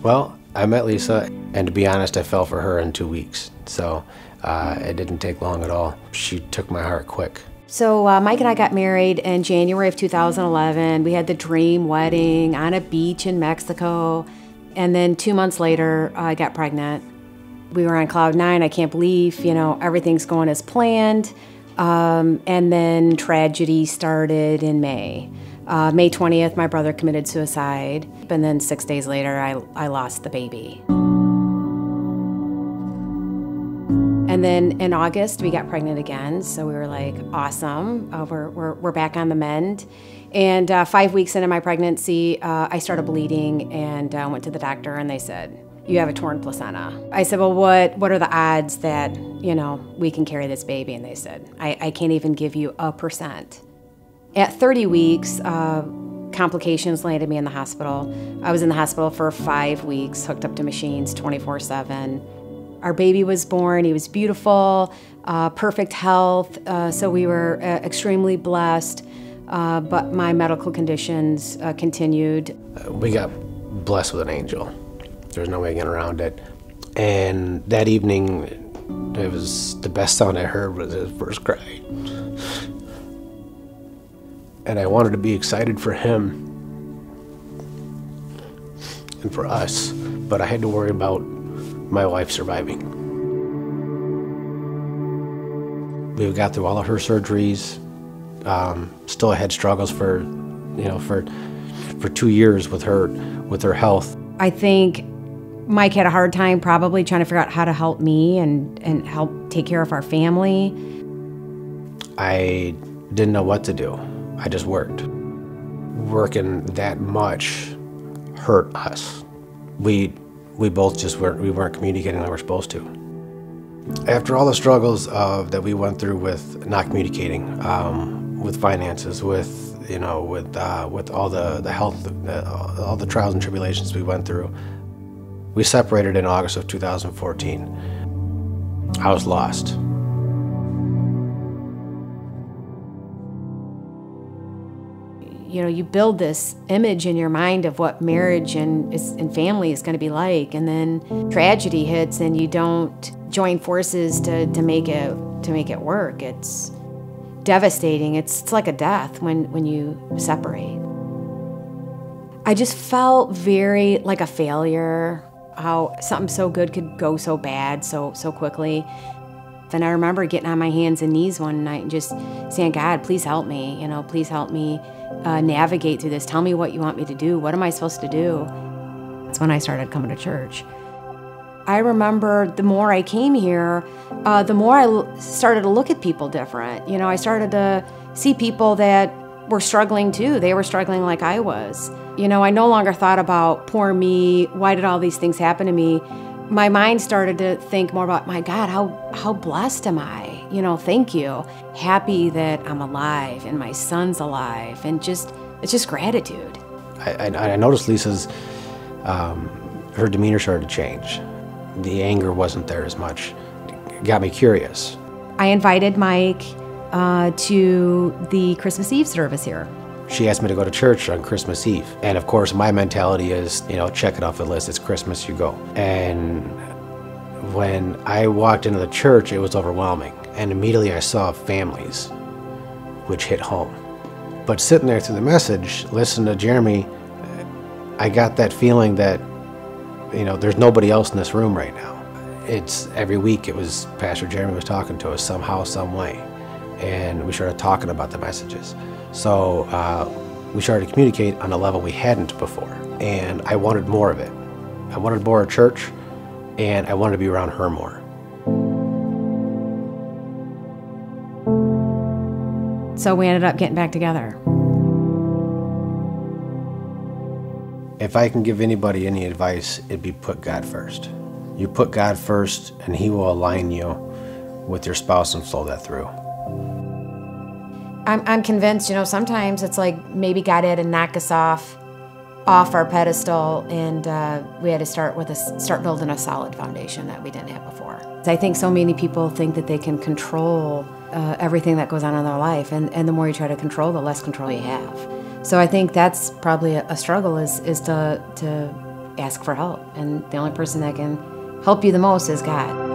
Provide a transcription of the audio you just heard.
Well, I met Lisa, and to be honest, I fell for her in 2 weeks. So it didn't take long at all. She took my heart quick. So Mike and I got married in January of 2011. We had the dream wedding on a beach in Mexico. And then 2 months later, I got pregnant. We were on cloud nine. I can't believe, everything's going as planned. And then tragedy started in May. May 20th, my brother committed suicide. And then 6 days later, I lost the baby. And then in August, we got pregnant again. So we were like, awesome, we're back on the mend. And 5 weeks into my pregnancy, I started bleeding and went to the doctor and they said, you have a torn placenta. I said, well, what are the odds that, we can carry this baby? And they said, I can't even give you 1%. At 30 weeks, complications landed me in the hospital. I was in the hospital for 5 weeks, hooked up to machines 24/7. Our baby was born, he was beautiful, perfect health, so we were extremely blessed, but my medical conditions continued. We got blessed with an angel. There's no way getting around it. And that evening, it was the best sound I heard was his first cry. And I wanted to be excited for him and for us, but I had to worry about my wife surviving. We got through all of her surgeries. Still had struggles for 2 years with her health. I think Mike had a hard time probably trying to figure out how to help me and help take care of our family. I didn't know what to do. I just worked. Working that much hurt us. We both just weren't communicating like we're supposed to. After all the struggles that we went through with not communicating, with finances, with all the health, all the trials and tribulations we went through, we separated in August of 2014. I was lost. You build this image in your mind of what marriage and family is going to be like, and then tragedy hits and you don't join forces to make it work. It's devastating. It's like a death when you separate. I just felt very like a failure, how something so good could go so bad so quickly. And I remember getting on my hands and knees one night and just saying, God, please help me, please help me navigate through this. Tell me what you want me to do. What am I supposed to do? That's when I started coming to church. I remember the more I came here, the more I started to look at people different. I started to see people that were struggling too. They were struggling like I was. I no longer thought about poor me, why did all these things happen to me? My mind started to think more about, my God, how blessed am I? Thank you. Happy that I'm alive and my son's alive, and it's just gratitude. I noticed Lisa's, her demeanor started to change. The anger wasn't there as much. It got me curious. I invited Mike to the Christmas Eve service here. She asked me to go to church on Christmas Eve. And of course, my mentality is, check it off the list. It's Christmas, you go. And when I walked into the church, it was overwhelming. And immediately I saw families, which hit home. But sitting there through the message, listening to Jeremy, I got that feeling that, there's nobody else in this room right now. It's every week it was Pastor Jeremy was talking to us somehow, some way. And we started talking about the messages. So we started to communicate on a level we hadn't before. And I wanted more of it. I wanted more of church, and I wanted to be around her more. So we ended up getting back together. If I can give anybody any advice, it'd be put God first. You put God first, and He will align you with your spouse and flow that through. I'm convinced, sometimes it's like maybe God had to knock us off our pedestal, and we had to start building a solid foundation that we didn't have before. I think so many people think that they can control everything that goes on in their life, and the more you try to control, the less control you have. So I think that's probably a struggle is to ask for help. And the only person that can help you the most is God.